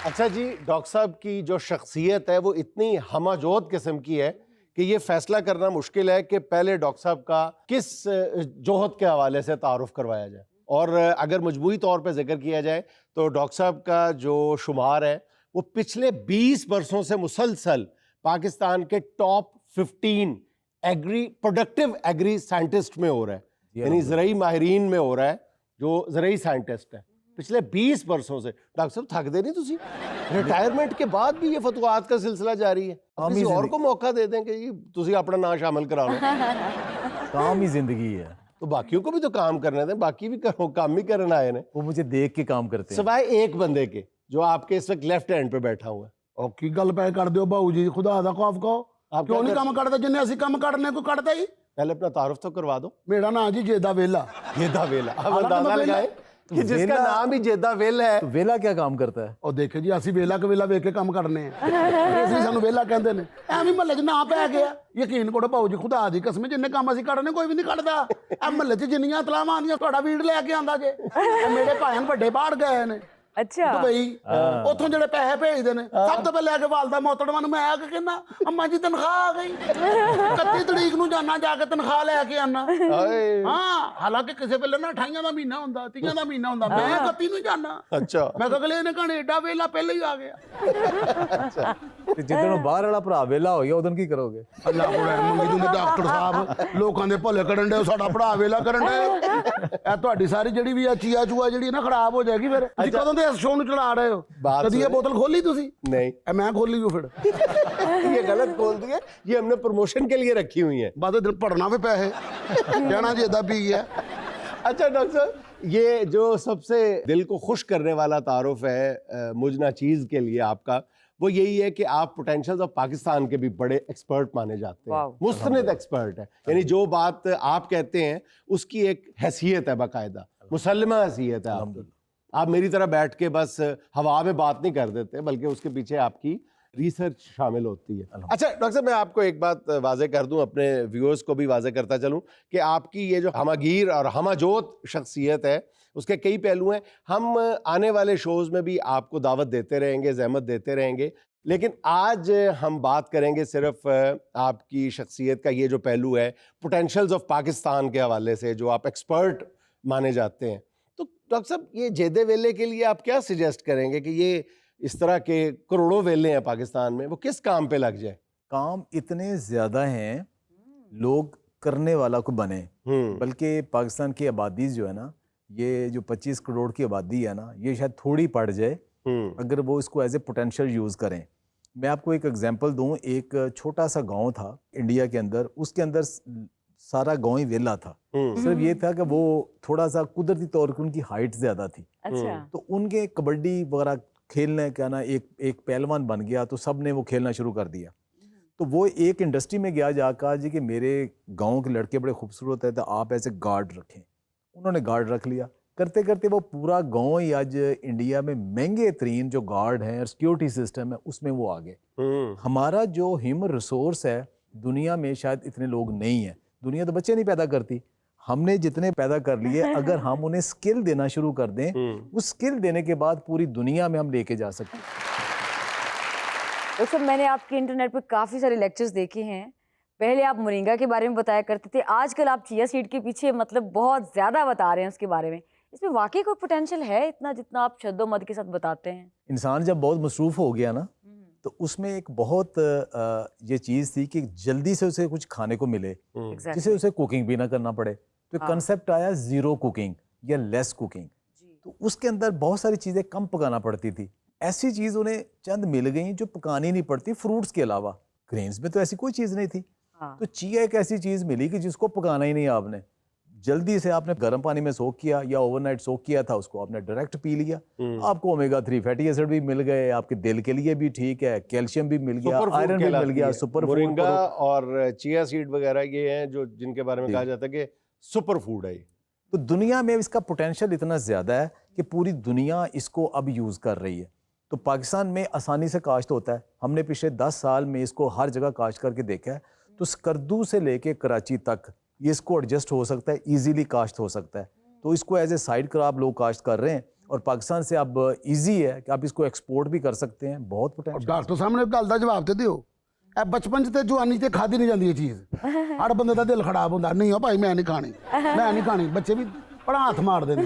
اچھا جی، ڈاکٹر صاحب کی جو شخصیت ہے وہ اتنی ہمہ قسم کی ہے کہ یہ فیصلہ کرنا مشکل ہے کہ پہلے ڈاکٹر صاحب کا کس جوہد کے حوالے سے تعارف کروایا جائے. اور اگر مجموعی طور پہ ذکر کیا جائے تو ڈاکٹر صاحب کا جو شمار ہے وہ پچھلے 20 برسوں سے مسلسل پاکستان کے ٹاپ 15 پروڈکٹیو ایگری سائنٹسٹ میں ہو رہا ہے. یعنی زرعی ماہرین میں ہو رہا ہے جو زرعی سائنٹسٹ ہے پچھلے 20 برسوں سے. ڈاکٹر صاحب تھک دے نہیں تسی؟ ریٹائرمنٹ کے بعد بھی یہ فتوحات کا سلسلہ جاری ہے. کسی اور کو موقع دے دیں کہ تسی اپنا نام شامل کرا لو. کام ہی زندگی ہے تو باقیوں کو بھی تو کام کرنے دیں، باقی بھی کام ہی کرنا آئے نا. وہ مجھے دیکھ کے کام کرتے ہیں سوائے ایک بندے کے جو آپ کے اس وقت لیفٹ ہینڈ پہ بیٹھا ہوا ہے. اور کی گل پہ کر دیو باؤ جی، خدا دا خوف کہو. آپ کیوں نہیں کام کرتا جنہیں اسی کام کرنے کو کرتا ہی. پہلے اپنا تعارف تو کروا دو. میرا نام جی جیدہ ویلا. جیدہ ویلا. اب اندازہ لگائیں کہ جس کا نام ہی جیدہ ویلا ہے. تو ویلا کیا کام کرتا ہے؟ اور دیکھے جی اسی ویلا کے ویلا ویک کے کام کرنے ہیں، اس لیے سانو ویلا کہندے نے. ایویں محلے چ نام پی گیا. یقین کرو باؤ جی خدا دی قسم جن کام اسی کرنے کوئی بھی نہیں کردا. اے محلے چ جنیاں اطلاعاں آندیاں تہاڈا ویڑ لے کے آندا جے. میرے بھائیاں وڈے باہر گئے نے. اچھا دبئی اتوں جڑے پیسے بھیجتے ہیں سب تو پہلے آ کے والدہ محترمہ میں آ کے کہنا اما جی تنخواہ آ گئی. 31 تاریخ نو جانا جا کے تنخواہ لے کے آنا. ہاں حالانکہ کسی ویلے نا 28 کا مہینہ ہوندا 30 کا مہینہ ہوندا میں 31 نو جانا. اچھا میں کہ اگلے نے کہنا ایڈا ویلا پہلے ہی آ گیا. جدن باہر والا بھرا ویلا ہو گیا ادن کی کرو گے؟ اللہ کو رحم امید نے ڈاکٹر صاحب لوکاں دے بھلے کرن دے ساڈا بھرا ویلا کرن دے. اے تہاڈی ساری جڑی بھی چیا چوا جڑی نا خراب ہو جائے گی. پھر تسی کدوں دے اس شو نو چلا رہے ہو؟ کدی یہ بوتل کھولی تسی؟ نہیں. میں کھولی ہوں. پھر یہ غلط کھول دی ہے، یہ ہم نے پروموشن کے لیے رکھی ہوئی ہیں. بعد دل پڑھنا بھی پیسے کہنا جیدہ پی گیا. اچھا ڈاکٹر صاحب، یہ جو سب سے دل کو خوش کرنے والا تعارف ہے مجھ ناچیز کے لیے آپ کا، وہ یہی ہے کہ آپ پوٹینشلز آف پاکستان کے بھی بڑے ایکسپرٹ مانے جاتے ہیں. مستند ایکسپرٹ ہے. یعنی جو بات آپ کہتے ہیں اس کی ایک حیثیت ہے، باقاعدہ مسلمہ حیثیت ہے آپ کی. آپ میری طرح بیٹھ کے بس ہوا میں بات نہیں کر دیتے بلکہ اس کے پیچھے آپ کی ریسرچ شامل ہوتی ہے. اچھا ڈاکٹر صاحب، میں آپ کو ایک بات واضح کر دوں، اپنے ویورز کو بھی واضح کرتا چلوں کہ آپ کی یہ جو ہمہ اور ہمہ جوت شخصیت ہے اس کے کئی پہلو ہیں. ہم آنے والے شوز میں بھی آپ کو دعوت دیتے رہیں گے، زحمت دیتے رہیں گے، لیکن آج ہم بات کریں گے صرف آپ کی شخصیت کا یہ جو پہلو ہے پوٹینشلز آف پاکستان کے حوالے سے جو آپ ایکسپرٹ مانے جاتے ہیں. تو ڈاکٹر صاحب، یہ جیدے ویلے کے لیے آپ کیا سجیسٹ کریں گے کہ یہ اس طرح کے کروڑوں ویلے ہیں پاکستان میں، وہ کس کام پہ لگ جائے؟ کام اتنے زیادہ ہیں، لوگ کرنے والا کو بنے. بلکہ پاکستان کی آبادی جو ہے نا، یہ جو 25 کروڑ کی آبادی ہے نا، یہ شاید تھوڑی پڑ جائے اگر وہ اس کو ایز اے پوٹینشیل یوز کریں. میں آپ کو ایک ایگزامپل دوں. ایک چھوٹا سا گاؤں تھا انڈیا کے اندر، اس کے اندر سارا گاؤں ہی ویلا تھا. صرف یہ تھا کہ وہ تھوڑا سا قدرتی طور پر ان کی ہائٹ زیادہ تھی. تو ان کے کبڈی وغیرہ کھیلنے کا نا ایک پہلوان بن گیا تو سب نے وہ کھیلنا شروع کر دیا. تو وہ ایک انڈسٹری میں گیا، جا کہا جی کہ میرے گاؤں کے لڑکے بڑے خوبصورت ہیں تو آپ ایسے گارڈ رکھیں. انہوں نے گارڈ رکھ لیا. کرتے کرتے وہ پورا گاؤں ہی آج انڈیا میں مہنگے ترین جو گارڈ ہیں اور سیکیورٹی سسٹم ہے اس میں وہ آگے. ہمارا جو ہیومن ریسورس ہے دنیا میں شاید اتنے لوگ نہیں ہیں. دنیا تو بچے نہیں پیدا کرتی، ہم نے جتنے پیدا کر لیے اگر ہم انہیں سکل دینا شروع کر دیں، اس سکل دینے کے بعد پوری دنیا میں ہم لے کے جا سکتے ہیں. ڈاکٹر صاحب، میں نے آپ کے انٹرنیٹ پہ کافی سارے لیکچرز دیکھے ہیں. پہلے آپ مورنگا کے بارے میں بتایا کرتے تھے، آج کل آپ چیا سیڈ کے پیچھے مطلب بہت زیادہ بتا رہے ہیں اس کے بارے میں. اس میں واقعی کوئی پوٹینشیل ہے اتنا جتنا آپ شد و مد کے ساتھ بتاتے ہیں؟ انسان جب بہت مصروف ہو گیا نا تو اس میں ایک بہت یہ چیز تھی کہ جلدی سے اسے کچھ کھانے کو ملے جسے اسے کوکنگ بھی نہ کرنا پڑے. تو ایک کنسیپٹ آیا زیرو کوکنگ یا لیس کوکنگ. تو اس کے اندر بہت ساری چیزیں کم پکانا پڑتی تھی. ایسی چیز انہیں چند مل گئیں جو پکانی نہیں پڑتی فروٹس کے علاوہ. گرینز میں تو ایسی کوئی چیز نہیں تھی. تو چیا ایک ایسی چیز ملی کہ جس کو پکانا ہی نہیں. آپ نے جلدی سے آپ نے گرم پانی میں سوک کیا یا اوور نائٹ سوک کیا تھا، اس کو آپ نے ڈائریکٹ پی لیا. آپ کو اومیگا 3 فیٹی ایسڈ بھی مل گئے، آپ کے دل کے لیے بھی ٹھیک ہے، کیلشیم بھی مل گیا، آئرن بھی مل گیا. سپر فوڈ مورنگا اور چیا سیڈ وغیرہ یہ ہیں جو جن کے بارے میں کہا جاتا ہے کہ سپر فوڈ ہے. تو دنیا میں اس کا پوٹینشیل اتنا زیادہ ہے کہ پوری دنیا اس کو اب یوز کر رہی ہے. تو پاکستان میں آسانی سے کاشت ہوتا ہے. ہم نے پچھلے 10 سال میں اس کو ہر جگہ کاشت کر کے دیکھا ہے. تو سکردو سے لے کے کراچی تک یہ اس کو ایڈجسٹ ہو سکتا ہے، ایزیلی کاشت ہو سکتا ہے. تو اس کو ایز اے سائیڈ کراپ لوگ کاشت کر رہے ہیں اور پاکستان سے اب ایزی ہے کہ آپ اس کو ایکسپورٹ بھی کر سکتے ہیں, بہت پوٹینشیل. ਡਾਕਟਰ ਸਾਹਿਬ ਨੇ ਗੱਲ ਦਾ ਜਵਾਬ ਤੇ ਦਿਓ. ਇਹ ਬਚਪਨ 'ਚ ਤੇ ਜਵਾਨੀ 'ਤੇ ਖਾਦੀ ਨਹੀਂ ਜਾਂਦੀ ਇਹ ਚੀਜ਼. ਹਰ ਬੰਦੇ ਦਾ ਦਿਲ ਖਰਾਬ ਹੁੰਦਾ, ਨਹੀਂ ਭਾਈ ਮੈਂ ਨਹੀਂ ਖਾਣੀ, ਮੈਂ ਨਹੀਂ ਖਾਣੀ. ਬੱਚੇ ਵੀ ਬੜਾ ਹੱਥ ਮਾਰਦੇ ਨੇ.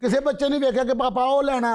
ਕਿਸੇ ਬੱਚੇ ਨੇ ਵੇਖਿਆ ਕਿ ਪਾਪਾ ਉਹ ਲੈਣਾ.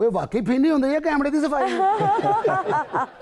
ਓਏ ਵਾਕਈ ਫੀਨੀ ਹੁੰਦੀ ਹੈ ਕੈਮਰੇ ਦੀ ਸਫਾਈ.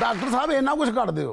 ਡਾਕਟਰ ਸਾਹਿਬ ਇੰਨਾ ਕੁਝ ਕਰਦੇ ਹੋ,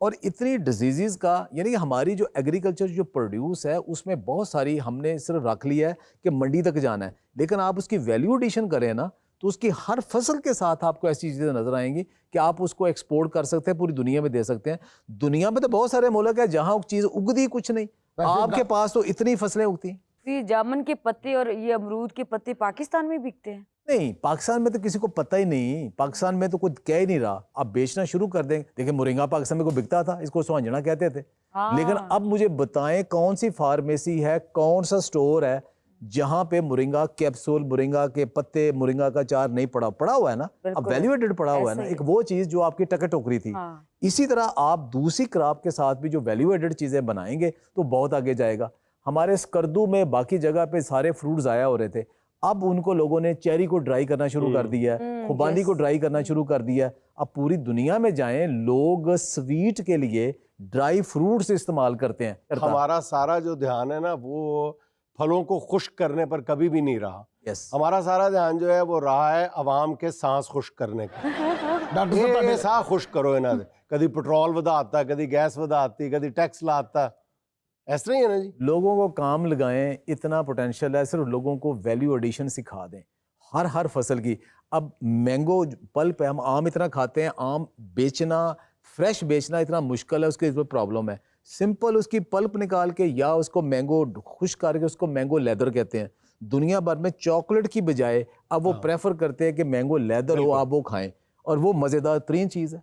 اور اتنی ڈیزیزز کا، یعنی کہ ہماری جو ایگریکلچر جو پروڈیوس ہے اس میں بہت ساری ہم نے صرف رکھ لیا ہے کہ منڈی تک جانا ہے، لیکن آپ اس کی ویلیو ایڈیشن کریں نا تو اس کی ہر فصل کے ساتھ آپ کو ایسی چیزیں نظر آئیں گی کہ آپ اس کو ایکسپورٹ کر سکتے ہیں، پوری دنیا میں دے سکتے ہیں۔ دنیا میں تو بہت سارے ملک ہیں جہاں چیز اگتی کچھ نہیں، آپ کے پاس تو اتنی فصلیں اگتی ہیں۔ یہ جامن کے پتے اور یہ امرود کے پتے پاکستان میں بکتے ہیں؟ نہیں، پاکستان میں تو کسی کو پتہ ہی نہیں، پاکستان میں تو کوئی کہہ ہی نہیں رہا، آپ بیچنا شروع کر دیں۔ دیکھیں مورنگا پاکستان میں کوئی بکتا تھا، اس کو سوانجنا کہتے تھے، لیکن اب مجھے بتائیں کون سی فارمیسی ہے، کون سا سٹور ہے جہاں پہ مورنگا کیپسول، مورنگا کے پتے، مورنگا کا چار نہیں پڑا ہوا ہے نا، اب ویلیو ایڈڈ پڑا ہوا ہے نا، ایک وہ چیز جو آپ کی ٹکر ٹوکری تھی۔ اسی طرح آپ دوسری کراپ کے ساتھ بھی جو ویلیو ایڈڈ چیزیں بنائیں گے تو بہت آگے جائے گا۔ ہمارے اسکردو میں باقی جگہ پہ سارے فروٹ ضائع ہو رہے تھے، اب ان کو لوگوں نے چیری کو ڈرائی کرنا شروع کر دیا ہے، خوبانی کو ڈرائی کرنا شروع کر دیا ہے۔ اب پوری دنیا میں جائیں لوگ سویٹ کے لیے ڈرائی فروٹس استعمال کرتے ہیں۔ ہمارا سارا جو دھیان ہے نا وہ پھلوں کو خشک کرنے پر کبھی بھی نہیں رہا، ہمارا سارا دھیان جو ہے وہ رہا ہے عوام کے سانس خشک کرنے کا۔ یہ سا خشک کرو انہاں دے، کدی پٹرول ودا آتا، کدی گیس ودا آتی، کدی ٹیکس لاتا، اس طرح ہی ہے نا جی۔ لوگوں کو کام لگائیں، اتنا پوٹینشیل ہے، صرف لوگوں کو ویلیو ایڈیشن سکھا دیں ہر فصل کی۔ اب مینگو پلپ ہے، ہم آم اتنا کھاتے ہیں، آم بیچنا، فریش بیچنا اتنا مشکل ہے، اس کے پرابلم ہے۔ سمپل اس کی پلپ نکال کے یا اس کو مینگو خشک کر کے اس کو مینگو لیدر کہتے ہیں۔ دنیا بھر میں چاکلیٹ کی بجائے اب وہ پریفر کرتے ہیں کہ مینگو لیدر ہو، آپ وہ کھائیں، اور وہ مزیدار ترین چیز ہے۔